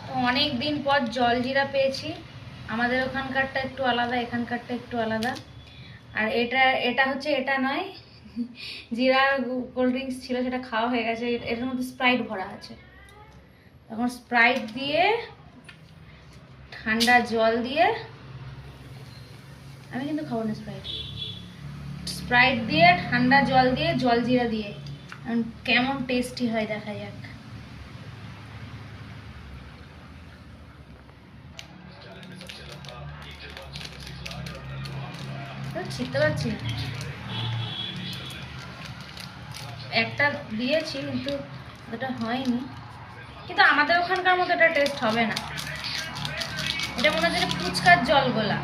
তো অনেক দিন পর জলজিরা পেয়েছি। আমাদের ওখানকারটা একটু আলাদা, এখানকারটা একটু আলাদা। আর এটা এটা হচ্ছে, এটা নয়, জিরা কোল্ড ড্রিঙ্কস ছিল, সেটা খাওয়া হয়ে গেছে। এটার মধ্যে স্প্রাইট ভরা আছে। এখন স্প্রাইট দিয়ে, ঠান্ডা জল দিয়ে, আমি কিন্তু খাবো না স্প্রাইট, স্প্রাইট দিয়ে, ঠান্ডা জল দিয়ে, জলজিরা দিয়ে কেমন টেস্টি হয় দেখা যাক। ছিটতে পারছি না, একটা দিয়েছি কিন্তু ওটা হয়নি। কিন্তু আমাদের ওখানকার মতো এটা টেস্ট হবে না। এটা মনে হচ্ছে ফুচকার জল গোলা।